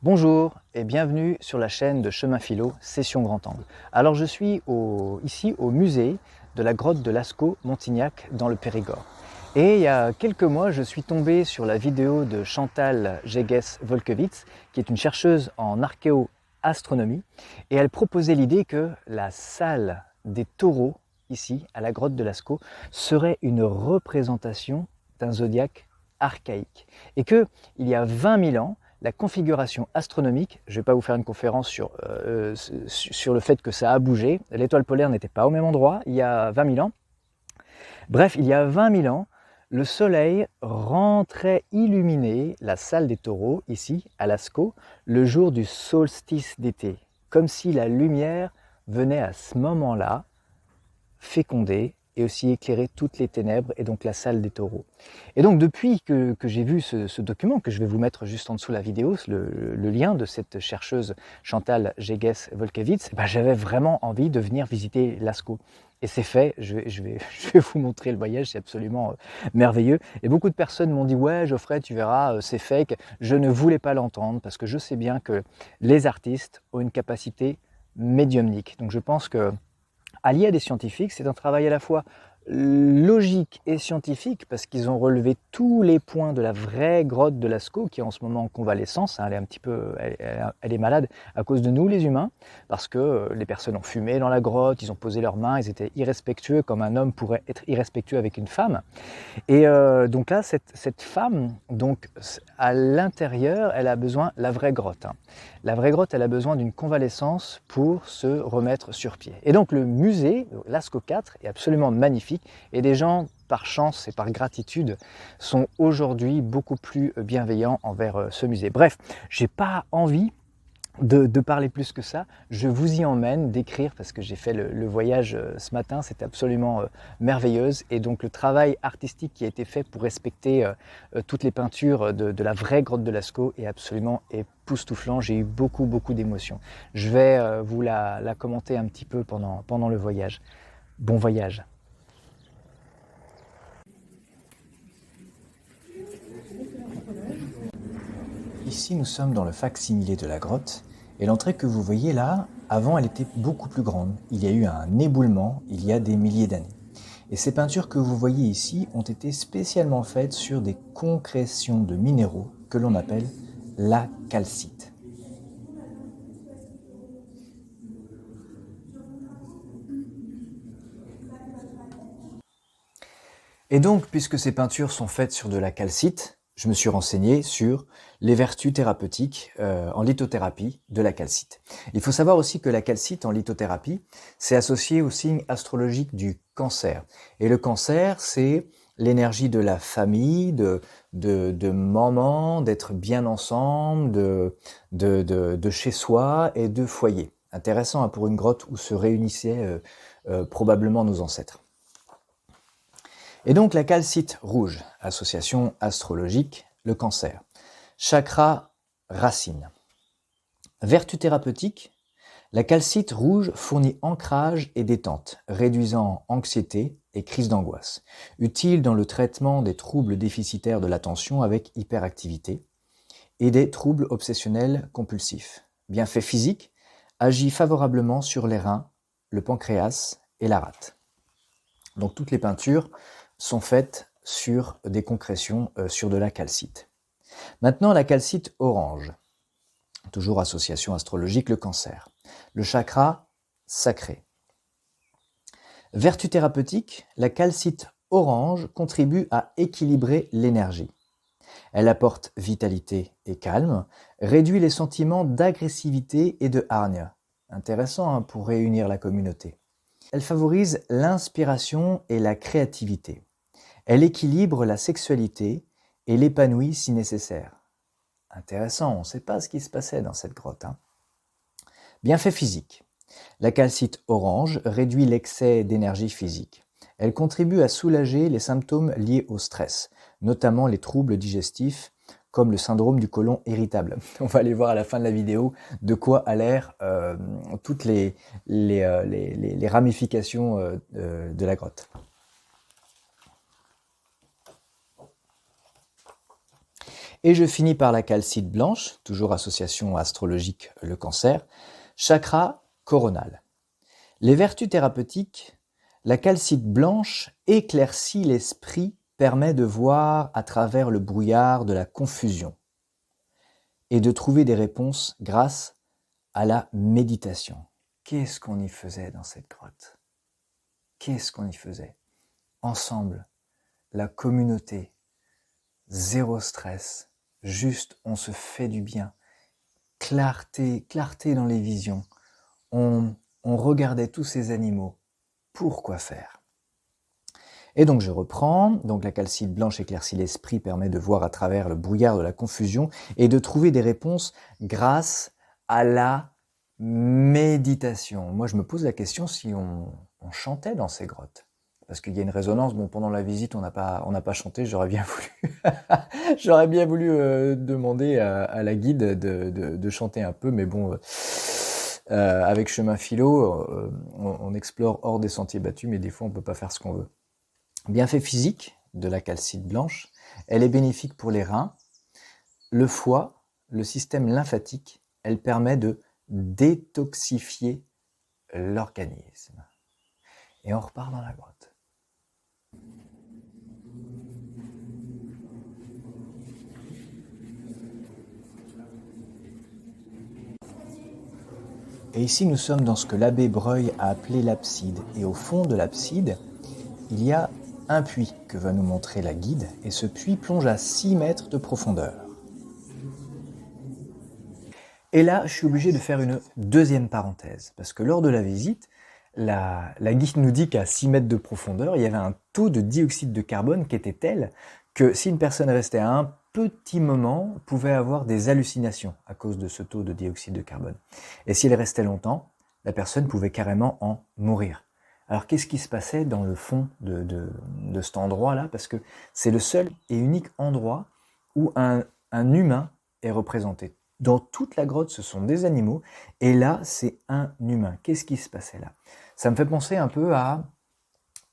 Bonjour et bienvenue sur la chaîne de Chemin Philo, Session Grand Angle. Alors je suis ici au musée de la grotte de Lascaux-Montignac dans le Périgord. Et il y a quelques mois, je suis tombé sur la vidéo de Chantal Geges-Volkewitz, qui est une chercheuse en archéo-astronomie, et elle proposait l'idée que la salle des taureaux, ici, à la grotte de Lascaux, serait une représentation d'un zodiaque archaïque. Et que, il y a 20 000 ans, la configuration astronomique, je ne vais pas vous faire une conférence sur le fait que ça a bougé, l'étoile polaire n'était pas au même endroit il y a 20 000 ans. Bref, il y a 20 000 ans, le soleil rentrait illuminer la salle des taureaux, ici, à Lascaux, le jour du solstice d'été, comme si la lumière venait à ce moment-là féconder et aussi éclairer toutes les ténèbres et donc la salle des taureaux. Et donc depuis que j'ai vu ce document, que je vais vous mettre juste en dessous la vidéo, le lien de cette chercheuse Chantal Geges-Volkewitz, j'avais vraiment envie de venir visiter Lascaux. Et c'est fait, je vais vous montrer le voyage, c'est absolument merveilleux. Et beaucoup de personnes m'ont dit « Ouais Geoffrey, tu verras, c'est fake ». Je ne voulais pas l'entendre parce que je sais bien que les artistes ont une capacité médiumnique. Donc je pense que allié à des scientifiques, c'est un travail à la fois logique et scientifique parce qu'ils ont relevé tous les points de la vraie grotte de Lascaux qui est en ce moment en convalescence. Elle est un petit peu, elle est malade à cause de nous les humains parce que les personnes ont fumé dans la grotte, ils ont posé leurs mains, ils étaient irrespectueux comme un homme pourrait être irrespectueux avec une femme. Et donc là, cette femme, donc à l'intérieur, elle a besoin, la vraie grotte, hein. La vraie grotte, elle a besoin d'une convalescence pour se remettre sur pied. Et donc le musée, Lascaux 4, est absolument magnifique et des gens, par chance et par gratitude, sont aujourd'hui beaucoup plus bienveillants envers ce musée. Bref, j'ai pas envie de parler plus que ça, je vous y emmène, d'écrire, parce que j'ai fait le voyage ce matin, c'était absolument merveilleuse. Et donc le travail artistique qui a été fait pour respecter toutes les peintures de la vraie grotte de Lascaux est absolument époustouflant. J'ai eu beaucoup d'émotions. Je vais vous la commenter un petit peu pendant le voyage. Bon voyage. Ici, nous sommes dans le fac-similé de la grotte, et l'entrée que vous voyez là, avant, elle était beaucoup plus grande. Il y a eu un éboulement il y a des milliers d'années. Et ces peintures que vous voyez ici ont été spécialement faites sur des concrétions de minéraux que l'on appelle la calcite. Et donc, puisque ces peintures sont faites sur de la calcite, je me suis renseigné sur les vertus thérapeutiques en lithothérapie de la calcite. Il faut savoir aussi que la calcite en lithothérapie, c'est associé au signe astrologique du cancer. Et le cancer, c'est l'énergie de la famille, de maman, d'être bien ensemble, de chez soi et de foyer. Intéressant hein, pour une grotte où se réunissaient probablement nos ancêtres. Et donc la calcite rouge, association astrologique, le cancer. Chakra racine. Vertu thérapeutique, la calcite rouge fournit ancrage et détente, réduisant anxiété et crise d'angoisse. Utile dans le traitement des troubles déficitaires de l'attention avec hyperactivité et des troubles obsessionnels compulsifs. Bienfait physique, agit favorablement sur les reins, le pancréas et la rate. Donc toutes les peintures sont faites sur des concrétions sur de la calcite. Maintenant, la calcite orange, toujours association astrologique, le cancer. Le chakra sacré. Vertu thérapeutique, la calcite orange contribue à équilibrer l'énergie. Elle apporte vitalité et calme, réduit les sentiments d'agressivité et de hargne. Intéressant hein, pour réunir la communauté. Elle favorise l'inspiration et la créativité. Elle équilibre la sexualité et l'épanouit si nécessaire. Intéressant, on ne sait pas ce qui se passait dans cette grotte. Hein. Bienfait physique. La calcite orange réduit l'excès d'énergie physique. Elle contribue à soulager les symptômes liés au stress, notamment les troubles digestifs comme le syndrome du côlon irritable. On va aller voir à la fin de la vidéo de quoi a l'air toutes les ramifications de la grotte. Et je finis par la calcite blanche, toujours association astrologique le cancer, chakra coronal. Les vertus thérapeutiques, la calcite blanche éclaircit l'esprit, permet de voir à travers le brouillard de la confusion et de trouver des réponses grâce à la méditation. Qu'est-ce qu'on y faisait dans cette grotte? Qu'est-ce qu'on y faisait? Ensemble, la communauté, zéro stress, juste on se fait du bien, clarté dans les visions. On regardait tous ces animaux. Pourquoi faire? Et donc je reprends, donc la calcite blanche éclaircit l'esprit, permet de voir à travers le brouillard de la confusion et de trouver des réponses grâce à la méditation. Moi je me pose la question si on chantait dans ces grottes. Parce qu'il y a une résonance, bon pendant la visite on n'a pas chanté, j'aurais bien voulu demander à la guide de chanter un peu, mais bon... avec Chemin Philo, on explore hors des sentiers battus, mais des fois on peut pas faire ce qu'on veut. Bienfait physique de la calcite blanche, elle est bénéfique pour les reins, le foie, le système lymphatique, elle permet de détoxifier l'organisme. Et on repart dans la grotte. Et ici nous sommes dans ce que l'abbé Breuil a appelé l'abside. Et au fond de l'abside, il y a un puits que va nous montrer la guide, et ce puits plonge à 6 mètres de profondeur. Et là, je suis obligé de faire une deuxième parenthèse, parce que lors de la visite, la guide nous dit qu'à 6 mètres de profondeur, il y avait un taux de dioxyde de carbone qui était tel que si une personne restait à un petit moment, pouvait avoir des hallucinations à cause de ce taux de dioxyde de carbone. Et si elle restait longtemps, la personne pouvait carrément en mourir. Alors qu'est-ce qui se passait dans le fond de cet endroit-là? Parce que c'est le seul et unique endroit où un humain est représenté. Dans toute la grotte, ce sont des animaux, et là, c'est un humain. Qu'est-ce qui se passait là? Ça me fait penser un peu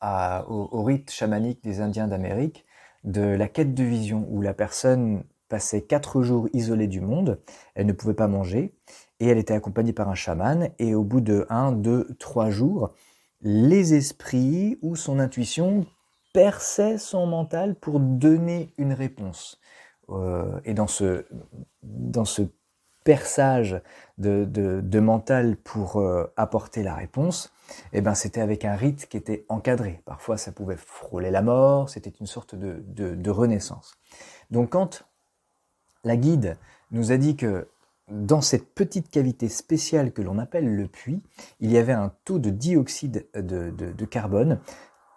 au rite chamanique des Indiens d'Amérique, de la quête de vision, où la personne passait 4 jours isolée du monde, elle ne pouvait pas manger, et elle était accompagnée par un chaman, et au bout de 1, 2, 3 jours, les esprits ou son intuition perçaient son mental pour donner une réponse. Et dans ce perçage de mental pour apporter la réponse, eh ben, c'était avec un rite qui était encadré. Parfois, ça pouvait frôler la mort, c'était une sorte de renaissance. Donc quand la guide nous a dit que dans cette petite cavité spéciale que l'on appelle le puits, il y avait un taux de dioxyde de carbone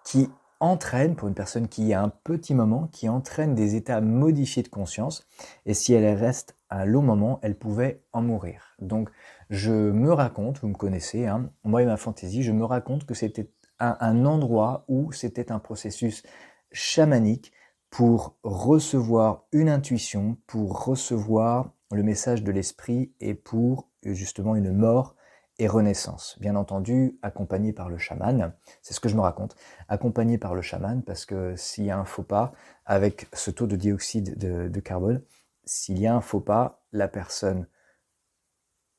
qui entraîne, pour une personne qui y a un petit moment, qui entraîne des états modifiés de conscience, et si elle reste un long moment, elle pouvait en mourir. Donc je me raconte, vous me connaissez, hein, moi et ma fantaisie, je me raconte que c'était un endroit où c'était un processus chamanique pour recevoir une intuition, pour recevoir le message de l'esprit et pour justement une mort et renaissance. Bien entendu, accompagné par le chaman, c'est ce que je me raconte, accompagné par le chaman, parce que s'il y a un faux pas, avec ce taux de dioxyde de carbone, s'il y a un faux pas, la personne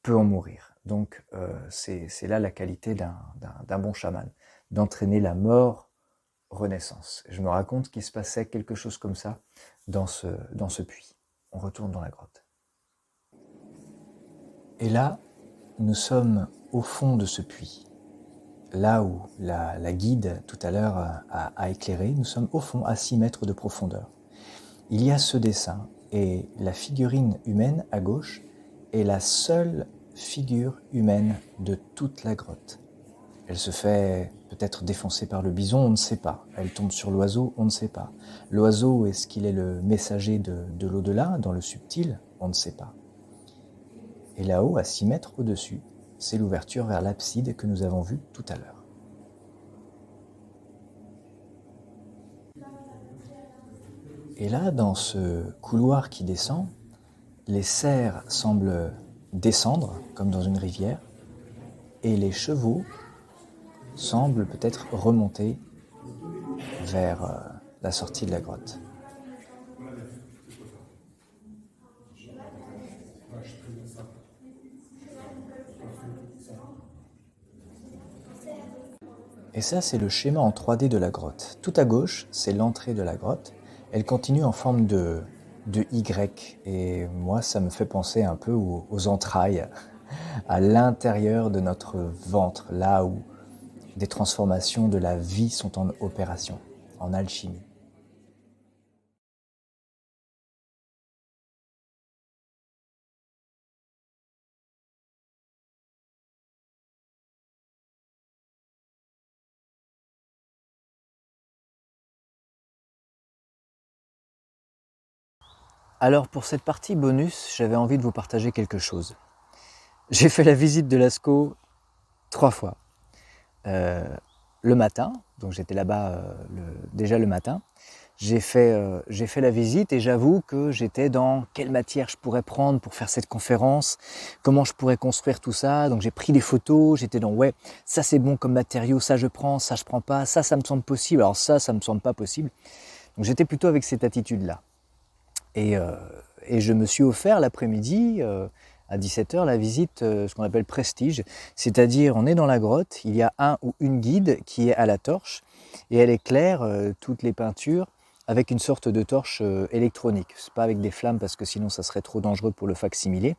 peut en mourir. Donc c'est là la qualité d'un bon chaman, d'entraîner la mort renaissance. Je me raconte qu'il se passait quelque chose comme ça dans ce puits. On retourne dans la grotte. Et là, nous sommes au fond de ce puits. Là où la guide tout à l'heure a éclairé, nous sommes au fond à 6 mètres de profondeur. Il y a ce dessin et la figurine humaine à gauche est la seule figure humaine de toute la grotte. Elle se fait peut-être défoncer par le bison, on ne sait pas. Elle tombe sur l'oiseau, on ne sait pas. L'oiseau, est-ce qu'il est le messager de l'au-delà, dans le subtil? On ne sait pas. Et là-haut, à 6 mètres au-dessus, c'est l'ouverture vers l'abside que nous avons vue tout à l'heure. Et là, dans ce couloir qui descend, les cerfs semblent descendre, comme dans une rivière, et les chevaux semblent peut-être remonter vers la sortie de la grotte. Et ça, c'est le schéma en 3D de la grotte. Tout à gauche, c'est l'entrée de la grotte. Elle continue en forme de Y. Et moi, ça me fait penser un peu aux entrailles, à l'intérieur de notre ventre, là où des transformations de la vie sont en opération, en alchimie. Alors pour cette partie bonus, j'avais envie de vous partager quelque chose. J'ai fait la visite de Lascaux 3 fois. Euh, le matin, donc j'étais là-bas déjà le matin. J'ai fait la visite et j'avoue que j'étais dans quelle matière je pourrais prendre pour faire cette conférence, comment je pourrais construire tout ça. Donc j'ai pris des photos, j'étais dans ouais, ça c'est bon comme matériau, ça je prends pas, ça me semble possible, alors ça me semble pas possible. Donc j'étais plutôt avec cette attitude-là. Et, euh, et je me suis offert l'après-midi, à 17h, la visite, ce qu'on appelle prestige. C'est-à-dire, on est dans la grotte, il y a un ou une guide qui est à la torche et elle éclaire toutes les peintures avec une sorte de torche électronique. C'est pas avec des flammes parce que sinon ça serait trop dangereux pour le facsimilé.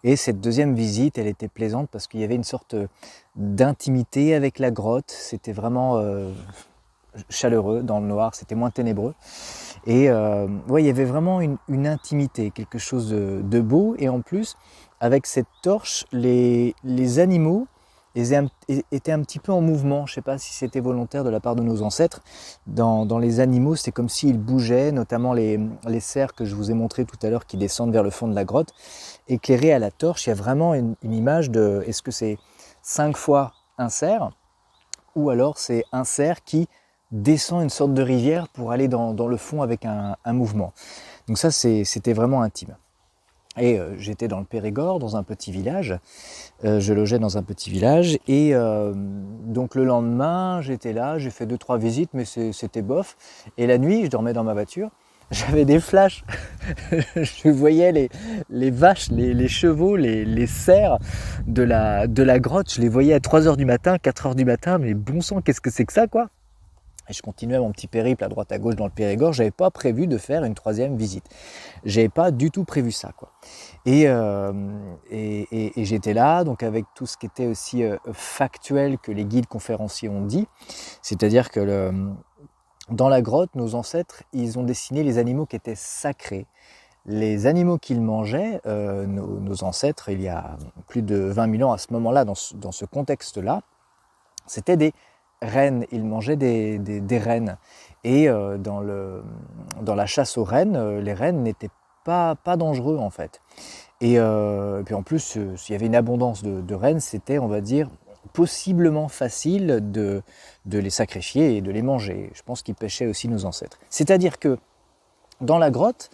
Et cette deuxième visite, elle était plaisante parce qu'il y avait une sorte d'intimité avec la grotte. C'était vraiment chaleureux dans le noir, c'était moins ténébreux. Et ouais, il y avait vraiment une intimité, quelque chose de beau. Et en plus, avec cette torche, les animaux étaient un petit peu en mouvement. Je ne sais pas si c'était volontaire de la part de nos ancêtres. Dans les animaux, c'est comme s'ils bougeaient, notamment les cerfs que je vous ai montré tout à l'heure qui descendent vers le fond de la grotte. Éclairés à la torche, il y a vraiment une image de, est-ce que c'est 5 fois un cerf ou alors c'est un cerf qui descend une sorte de rivière pour aller dans le fond avec un mouvement. Donc ça, c'était vraiment intime. Et j'étais dans le Périgord, dans un petit village. Je logeais dans un petit village. Et donc le lendemain, j'étais là, j'ai fait 2-3 visites, mais c'était bof. Et la nuit, je dormais dans ma voiture. J'avais des flashs. Je voyais les vaches, les chevaux, les cerfs de la grotte. Je les voyais à 3h du matin, 4h du matin. Mais bon sang, qu'est-ce que c'est que ça, quoi? Et je continuais mon petit périple à droite à gauche dans le Périgord. J'avais pas prévu de faire une 3e visite. J'avais pas du tout prévu ça, quoi. Et j'étais là, donc avec tout ce qui était aussi factuel que les guides conférenciers ont dit. C'est-à-dire que dans la grotte, nos ancêtres, ils ont dessiné les animaux qui étaient sacrés. Les animaux qu'ils mangeaient, nos ancêtres, il y a plus de 20 000 ans à ce moment-là, dans ce contexte-là, c'était des rennes, ils mangeaient des rennes. Et dans la chasse aux rennes, les rennes n'étaient pas dangereux en fait. Et puis en plus, s'il y avait une abondance de rennes, c'était, on va dire, possiblement facile de les sacrifier et de les manger. Je pense qu'ils pêchaient aussi nos ancêtres. C'est-à-dire que dans la grotte,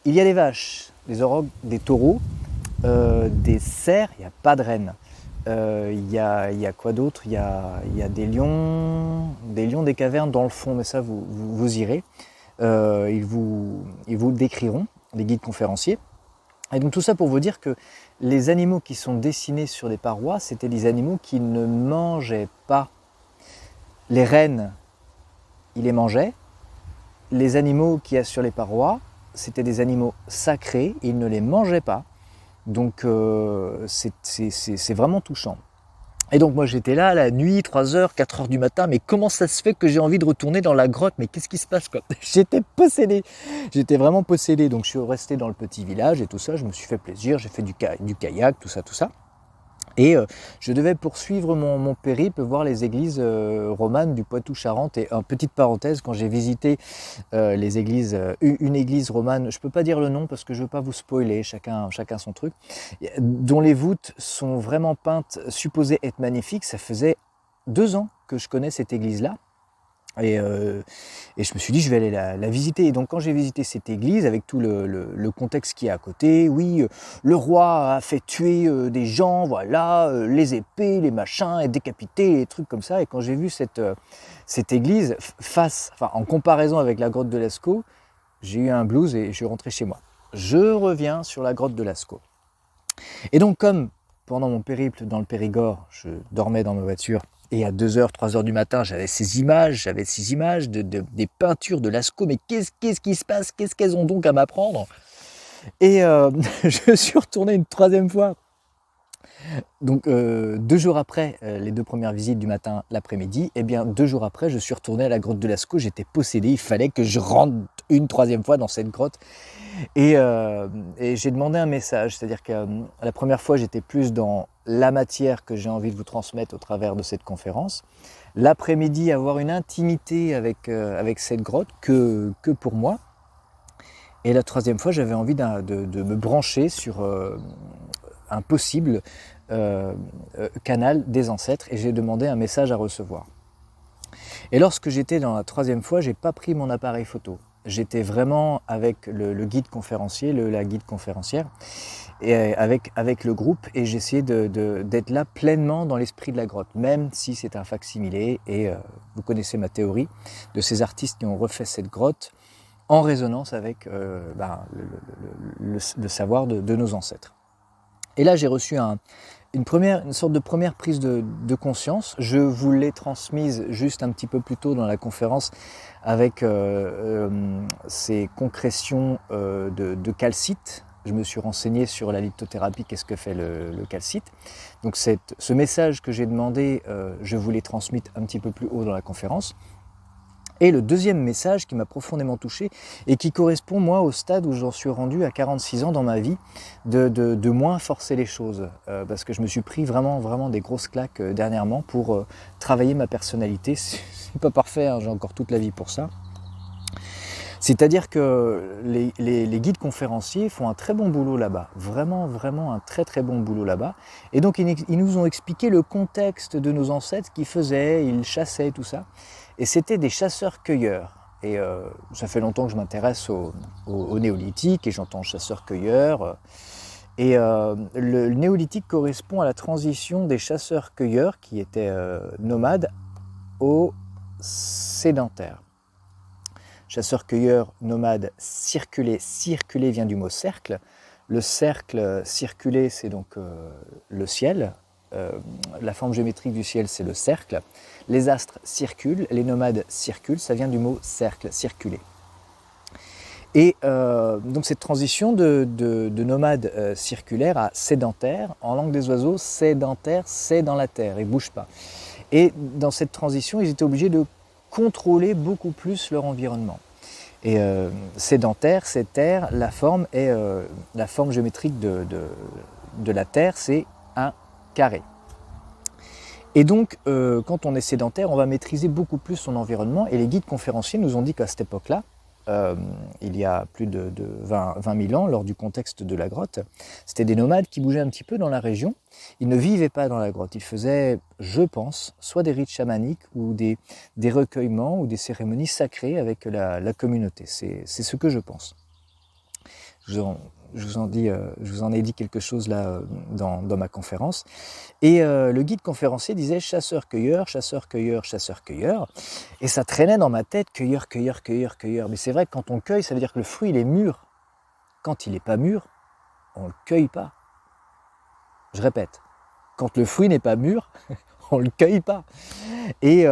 il y a des vaches, des aurochs, des taureaux, des cerfs, il n'y a pas de rennes. Il y a quoi d'autre? Il y a des lions des cavernes dans le fond, mais ça vous irez. Ils vous le décriront, les guides conférenciers. Et donc tout ça pour vous dire que les animaux qui sont dessinés sur les parois, c'était des animaux qui ne mangeaient pas. Les rennes, ils les mangeaient. Les animaux qu'il y a sur les parois, c'était des animaux sacrés, ils ne les mangeaient pas. Donc c'est vraiment touchant. Et donc moi j'étais là la nuit, 3h, 4h du matin, mais comment ça se fait que j'ai envie de retourner dans la grotte? Mais qu'est-ce qui se passe, quoi? J'étais possédé, j'étais vraiment possédé. Donc je suis resté dans le petit village et tout ça, je me suis fait plaisir, j'ai fait du kayak, tout ça. Et je devais poursuivre mon périple, voir les églises romanes du Poitou-Charentes. Et en petite parenthèse, quand j'ai visité les églises, une église romane, je ne peux pas dire le nom parce que je ne veux pas vous spoiler, chacun son truc, dont les voûtes sont vraiment peintes, supposées être magnifiques. Ça faisait 2 ans que je connais cette église-là. Et je me suis dit, je vais aller la visiter. Et donc, quand j'ai visité cette église, avec tout le contexte qui est à côté, oui, le roi a fait tuer des gens, voilà, les épées, les machins, et décapiter, les trucs comme ça. Et quand j'ai vu cette église, en comparaison avec la grotte de Lascaux, j'ai eu un blues et je suis rentré chez moi. Je reviens sur la grotte de Lascaux. Et donc, comme pendant mon périple dans le Périgord, je dormais dans ma voiture et à 2h, 3h du matin, j'avais ces images des peintures de Lascaux. Mais qu'est-ce qui se passe? Qu'est-ce qu'elles ont donc à m'apprendre? Et je suis retourné une troisième fois. Donc 2 jours après les 2 premières visites du matin, l'après-midi, et bien 2 jours après, je suis retourné à la grotte de Lascaux. J'étais possédé, il fallait que je rentre une troisième fois dans cette grotte. Et j'ai demandé un message, c'est-à-dire que la première fois, j'étais plus dans la matière que j'ai envie de vous transmettre au travers de cette conférence. L'après-midi, avoir une intimité avec cette grotte que pour moi. Et la troisième fois, j'avais envie de me brancher sur un possible canal des ancêtres, et j'ai demandé un message à recevoir. Et lorsque j'étais dans la troisième fois, j'ai pas pris mon appareil photo. J'étais vraiment avec le guide conférencier, la guide conférencière, et avec le groupe, et j'essayais d'être là pleinement dans l'esprit de la grotte, même si c'est un facsimilé. Et vous connaissez ma théorie de ces artistes qui ont refait cette grotte en résonance avec le savoir de nos ancêtres. Et là, j'ai reçu une sorte de première prise de conscience. Je vous l'ai transmise juste un petit peu plus tôt dans la conférence avec ces concrétions de calcite. Je me suis renseigné sur la lithothérapie, qu'est-ce que fait le calcite. Donc ce message que j'ai demandé, je vous l'ai transmis un petit peu plus haut dans la conférence. Et le deuxième message qui m'a profondément touché et qui correspond, moi, au stade où j'en suis rendu à 46 ans dans ma vie, de moins forcer les choses. Parce que je me suis pris vraiment des grosses claques dernièrement pour travailler ma personnalité. C'est pas parfait, hein, j'ai encore toute la vie pour ça. C'est-à-dire que les guides conférenciers font un très bon boulot là-bas, vraiment un très bon boulot là-bas. Et donc ils nous ont expliqué le contexte de nos ancêtres, qu'ils faisaient, ils chassaient, tout ça. Et c'était des chasseurs-cueilleurs. Et ça fait longtemps que je m'intéresse au néolithique, et j'entends chasseurs-cueilleurs. Et le néolithique correspond à la transition des chasseurs-cueilleurs, qui étaient nomades, aux sédentaires. Chasseur-cueilleur, nomade, circuler. Circuler vient du mot cercle. Le cercle circulé, c'est donc le ciel. La forme géométrique du ciel, c'est le cercle. Les astres circulent, les nomades circulent, ça vient du mot cercle, circuler. Et donc cette transition de nomade circulaire à sédentaire, en langue des oiseaux, sédentaire, c'est dans la terre, ils ne bougent pas. Et dans cette transition, ils étaient obligés de contrôler beaucoup plus leur environnement. Et sédentaire, c'est terre, la forme géométrique de la terre, c'est un carré. Et donc, quand on est sédentaire, on va maîtriser beaucoup plus son environnement. Et les guides conférenciers nous ont dit qu'à cette époque-là, il y a plus de 20 000 ans, lors du contexte de la grotte, c'était des nomades qui bougeaient un petit peu dans la région. Ils ne vivaient pas dans la grotte, ils faisaient, je pense, soit des rites chamaniques ou des recueillements ou des cérémonies sacrées avec la communauté. C'est ce que je pense. Je vous en ai dit quelque chose là dans ma conférence. Et le guide conférencier disait chasseur-cueilleur, chasseur-cueilleur, chasseur-cueilleur. Et ça traînait dans ma tête, cueilleur, cueilleur, cueilleur, cueilleur. Mais c'est vrai que quand on cueille, ça veut dire que le fruit il est mûr. Quand il n'est pas mûr, on ne le cueille pas. Je répète, quand le fruit n'est pas mûr, on ne le cueille pas. Et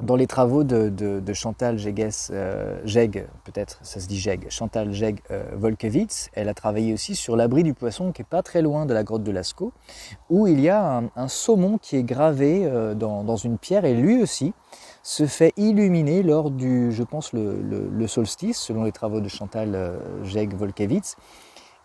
dans les travaux de Chantal Jegg, peut-être ça se dit Jegg, Chantal Jegg Volkewitz, elle a travaillé aussi sur l'abri du poisson qui n'est pas très loin de la grotte de Lascaux, où il y a un saumon qui est gravé dans une pierre, et lui aussi se fait illuminer lors du, je pense, le solstice, selon les travaux de Chantal Jegg Volkewitz.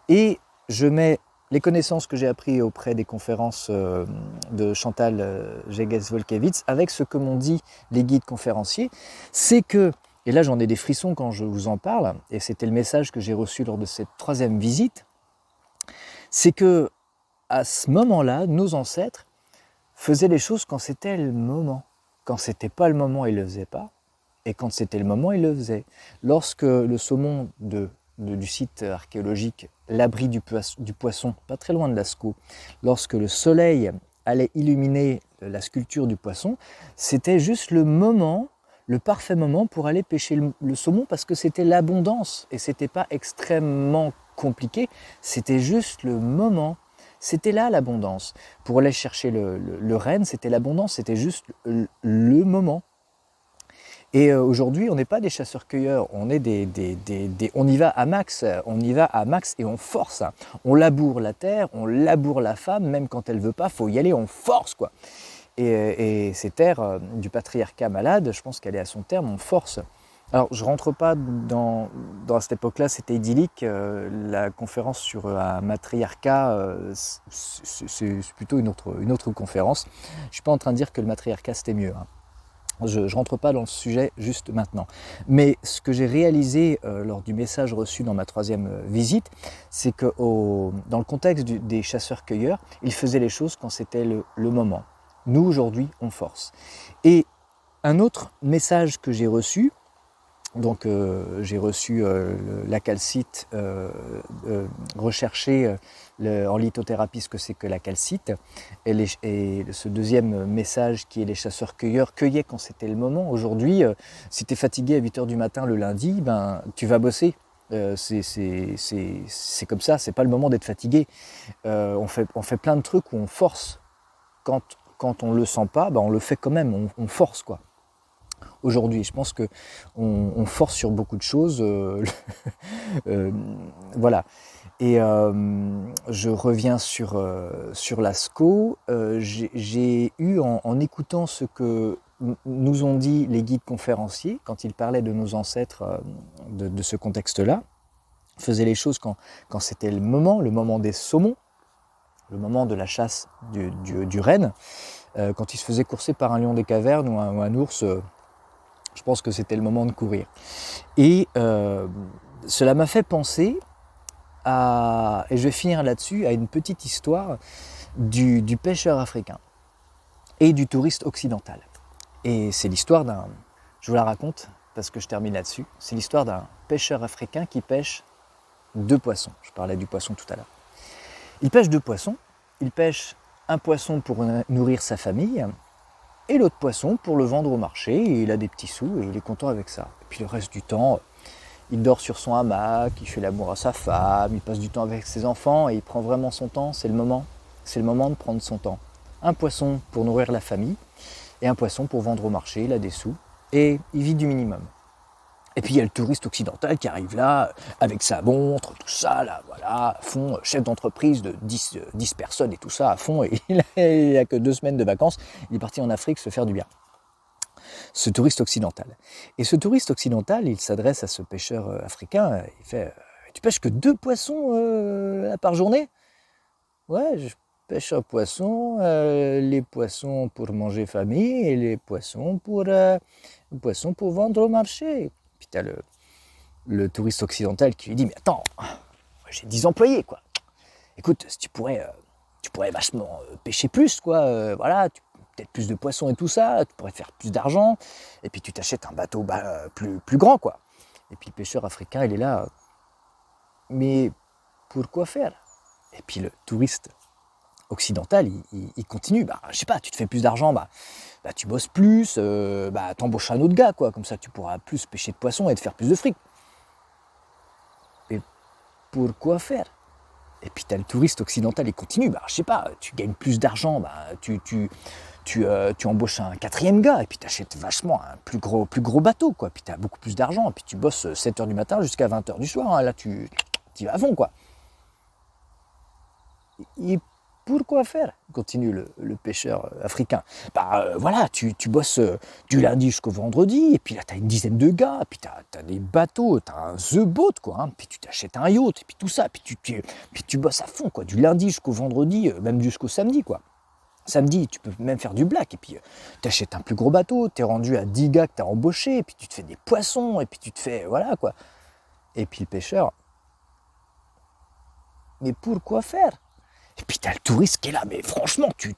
Et je mets les connaissances que j'ai apprises auprès des conférences de Chantal Jegges-Volkewitz avec ce que m'ont dit les guides conférenciers, c'est que, et là j'en ai des frissons quand je vous en parle, et c'était le message que j'ai reçu lors de cette troisième visite, c'est que à ce moment-là, nos ancêtres faisaient les choses quand c'était le moment. Quand c'était pas le moment, ils le faisaient pas, et quand c'était le moment, ils le faisaient. Lorsque le saumon du site archéologique, l'abri du poisson, pas très loin de Lascaux, lorsque le soleil allait illuminer la sculpture du poisson, c'était juste le moment, le parfait moment pour aller pêcher le saumon, parce que c'était l'abondance et c'était pas extrêmement compliqué, c'était juste le moment. C'était là l'abondance. Pour aller chercher le renne, c'était l'abondance, c'était juste le moment. Et aujourd'hui, on n'est pas des chasseurs-cueilleurs, on est on y va à max, et on force. On laboure la terre, on laboure la femme, même quand elle veut pas, faut y aller, on force quoi. Et ces terres du patriarcat malade, je pense qu'elle est à son terme, on force. Alors, je rentre pas dans cette époque-là, c'était idyllique. La conférence sur un matriarcat, c'est plutôt une autre conférence. Je suis pas en train de dire que le matriarcat c'était mieux. Hein. Je ne rentre pas dans le sujet juste maintenant. Mais ce que j'ai réalisé lors du message reçu dans ma 3e visite, c'est que dans le contexte des chasseurs-cueilleurs, ils faisaient les choses quand c'était le moment. Nous, aujourd'hui, on force. Et un autre message que j'ai reçu, donc j'ai reçu la calcite, rechercher en lithothérapie ce que c'est que la calcite, et ce deuxième message qui est les chasseurs-cueilleurs cueillaient quand c'était le moment. Aujourd'hui, si tu es fatigué à 8h du matin le lundi, ben, tu vas bosser. C'est comme ça, c'est pas le moment d'être fatigué. On fait plein de trucs où on force. Quand on le sent pas, ben on le fait quand même, on force quoi. Aujourd'hui, je pense qu'on force sur beaucoup de choses. Voilà. Et je reviens sur l'ASCO. J'ai eu, en écoutant ce que nous ont dit les guides conférenciers, quand ils parlaient de nos ancêtres de ce contexte-là, faisaient les choses quand c'était le moment des saumons, le moment de la chasse du renne, quand ils se faisaient courser par un lion des cavernes ou un ours. Je pense que c'était le moment de courir. Et cela m'a fait penser et je vais finir là-dessus, à une petite histoire du pêcheur africain et du touriste occidental. Et c'est l'histoire je vous la raconte parce que je termine là-dessus, c'est l'histoire d'un pêcheur africain qui pêche 2 poissons. Je parlais du poisson tout à l'heure. Il pêche 2 poissons, il pêche un poisson pour nourrir sa famille, et l'autre poisson pour le vendre au marché, et il a des petits sous et il est content avec ça. Et puis le reste du temps, il dort sur son hamac, il fait l'amour à sa femme, il passe du temps avec ses enfants et il prend vraiment son temps, c'est le moment de prendre son temps. Un poisson pour nourrir la famille et un poisson pour vendre au marché, il a des sous et il vit du minimum. Et puis il y a le touriste occidental qui arrive là, avec sa montre, tout ça, là, voilà, à fond, chef d'entreprise de 10 personnes et tout ça, à fond, et il a que 2 semaines de vacances, il est parti en Afrique se faire du bien. Ce touriste occidental. Et ce touriste occidental, il s'adresse à ce pêcheur africain, il fait « Tu pêches que 2 poissons par journée ?»« Ouais, je pêche un poisson, les poissons pour manger famille, et les poissons pour vendre au marché. » Puis t'as le touriste occidental qui lui dit « Mais attends, j'ai 10 employés, quoi. Écoute, si tu pourrais vachement pêcher plus, quoi. Voilà, peut-être plus de poissons et tout ça, tu pourrais te faire plus d'argent. Et puis tu t'achètes un bateau plus grand, quoi. » Et puis le pêcheur africain, il est là. « Mais pourquoi faire ?» Et puis le touriste occidental, il continue. Bah, je sais pas, tu te fais plus d'argent, tu bosses plus, t'embauches un autre gars, quoi. Comme ça, tu pourras plus pêcher de poissons et te faire plus de fric. Et pourquoi faire ? Et puis t'as le touriste occidental, il continue. Je sais pas, tu gagnes plus d'argent, tu embauches un 4e gars, et puis t'achètes vachement un plus gros bateau, quoi. Puis t'as beaucoup plus d'argent, et puis tu bosses 7h du matin jusqu'à 20h du soir. Hein. Là, tu y vas à fond, quoi. Et pourquoi faire ? Continue le pêcheur africain. Voilà, tu bosses du lundi jusqu'au vendredi, et puis là, tu as une dizaine de gars, puis tu as des bateaux, tu as un The Boat, quoi, hein, puis tu t'achètes un yacht, et puis tout ça, puis tu bosses à fond, quoi, du lundi jusqu'au vendredi, même jusqu'au samedi, quoi. Samedi, tu peux même faire du black, et puis tu achètes un plus gros bateau, tu es rendu à 10 gars que tu as embauchés, et puis tu te fais des poissons, et puis tu te fais, voilà, quoi. Et puis le pêcheur, mais pourquoi faire ? Et puis t'as le touriste qui est là, mais franchement, tu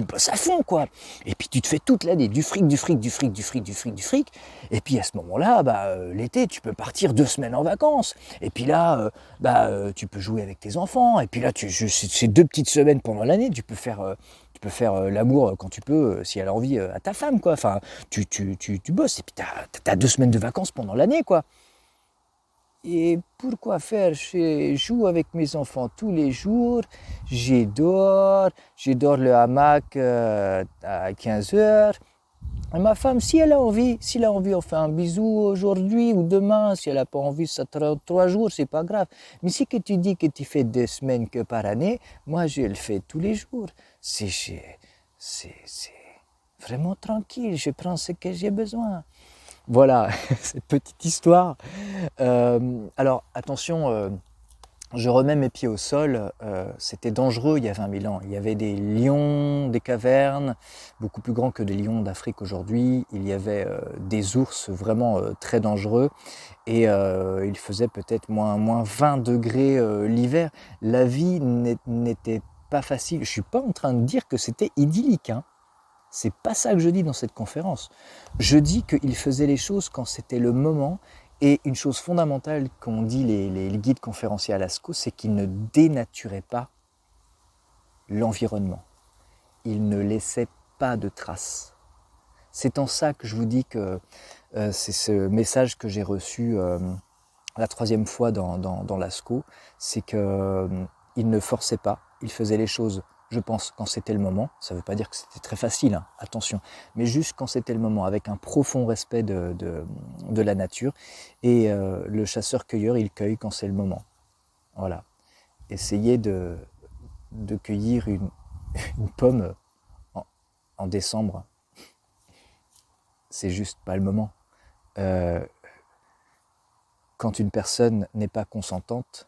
bosses à fond, quoi. Et puis tu te fais toute l'année du fric. Et puis à ce moment-là, l'été, tu peux partir 2 semaines en vacances. Et puis là, tu peux jouer avec tes enfants. Et puis là, c'est 2 petites semaines pendant l'année, tu peux faire l'amour quand tu peux, si elle a envie, à ta femme, quoi. Enfin, tu bosses. Et puis t'as 2 semaines de vacances pendant l'année, quoi. Et pourquoi faire? Je joue avec mes enfants tous les jours, j'adore le hamac à 15 heures. Et ma femme, si elle a envie, on fait un bisou aujourd'hui ou demain. Si elle n'a pas envie, ça 3 jours, c'est pas grave. Mais si que tu dis que tu fais 2 semaines que par année, moi je le fais tous les jours. C'est vraiment tranquille, je prends ce que j'ai besoin. Voilà, cette petite histoire. Alors attention, je remets mes pieds au sol, c'était dangereux il y a 20 000 ans. Il y avait des lions des cavernes, beaucoup plus grands que des lions d'Afrique aujourd'hui. Il y avait des ours vraiment très dangereux et il faisait peut-être moins 20 degrés l'hiver. La vie n'était pas facile. Je ne suis pas en train de dire que c'était idyllique, hein. C'est pas ça que je dis dans cette conférence. Je dis qu'il faisait les choses quand c'était le moment. Et une chose fondamentale qu'ont dit les guides conférenciers à Lascaux, c'est qu'ils ne dénaturaient pas l'environnement. Ils ne laissaient pas de traces. C'est en ça que je vous dis que c'est ce message que j'ai reçu la 3e fois dans Lascaux, c'est qu'ils ne forçaient pas, ils faisaient les choses, je pense, quand c'était le moment. Ça ne veut pas dire que c'était très facile, hein, attention, mais juste quand c'était le moment, avec un profond respect de la nature. Et le chasseur-cueilleur, il cueille quand c'est le moment. Voilà. Essayez de cueillir une pomme en décembre, c'est juste pas le moment. Quand une personne n'est pas consentante,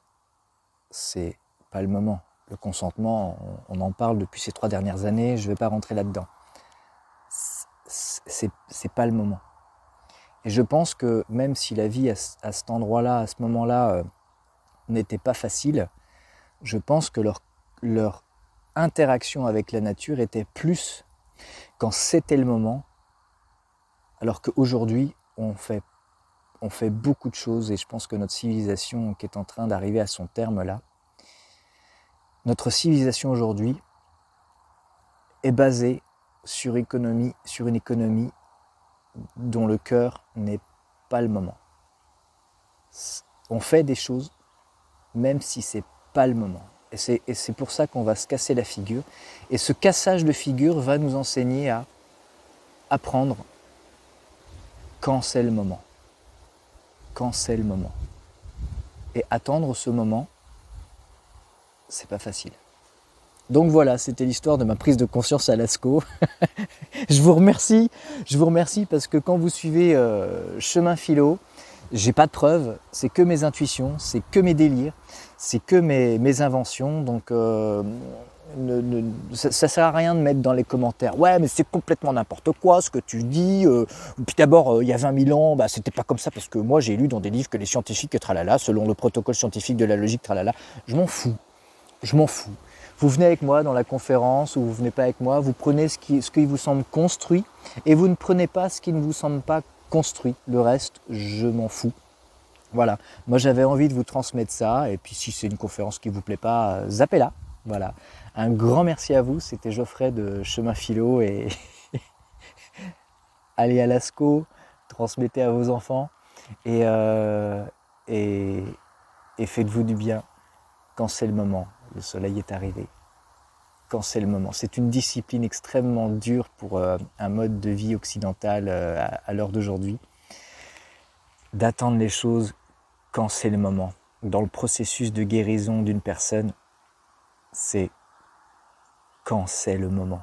c'est pas le moment. Le consentement, on en parle depuis ces 3 dernières années, je ne vais pas rentrer là-dedans. C'est pas le moment. Et je pense que même si la vie à cet endroit-là, à ce moment-là, n'était pas facile, je pense que leur interaction avec la nature était plus quand c'était le moment, alors qu'aujourd'hui, on fait beaucoup de choses, et je pense que notre civilisation qui est en train d'arriver à son terme là, notre civilisation aujourd'hui est basée sur une économie dont le cœur n'est pas le moment. On fait des choses même si c'est pas le moment. Et c'est pour ça qu'on va se casser la figure. Et ce cassage de figure va nous enseigner à apprendre quand c'est le moment. Quand c'est le moment. Et attendre ce moment, c'est pas facile. Donc voilà, c'était l'histoire de ma prise de conscience à Lascaux. Je vous remercie parce que quand vous suivez Chemin Philo, j'ai pas de preuves, c'est que mes intuitions, c'est que mes délires, c'est que mes inventions. Donc ça sert à rien de mettre dans les commentaires « Ouais, mais c'est complètement n'importe quoi ce que tu dis. Puis d'abord, il y a 20 000 ans, c'était pas comme ça parce que moi j'ai lu dans des livres que les scientifiques, tralala, selon le protocole scientifique de la logique, tralala. » Je m'en fous. Vous venez avec moi dans la conférence ou vous venez pas avec moi, vous prenez ce qui vous semble construit et vous ne prenez pas ce qui ne vous semble pas construit. Le reste, je m'en fous. Voilà, moi j'avais envie de vous transmettre ça, et puis si c'est une conférence qui ne vous plaît pas, zappez-la. Voilà, un grand merci à vous, c'était Geoffrey de Chemin Philo, et allez à Lascaux, transmettez à vos enfants, et faites-vous du bien quand c'est le moment. Le soleil est arrivé. Quand c'est le moment. C'est une discipline extrêmement dure pour un mode de vie occidental à l'heure d'aujourd'hui. D'attendre les choses quand c'est le moment. Dans le processus de guérison d'une personne, c'est quand c'est le moment.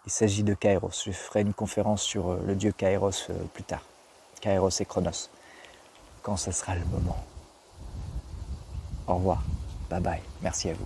Il s'agit de Kairos. Je ferai une conférence sur le dieu Kairos plus tard. Kairos et Chronos. Quand ce sera le moment. Au revoir. Bye bye. Merci à vous.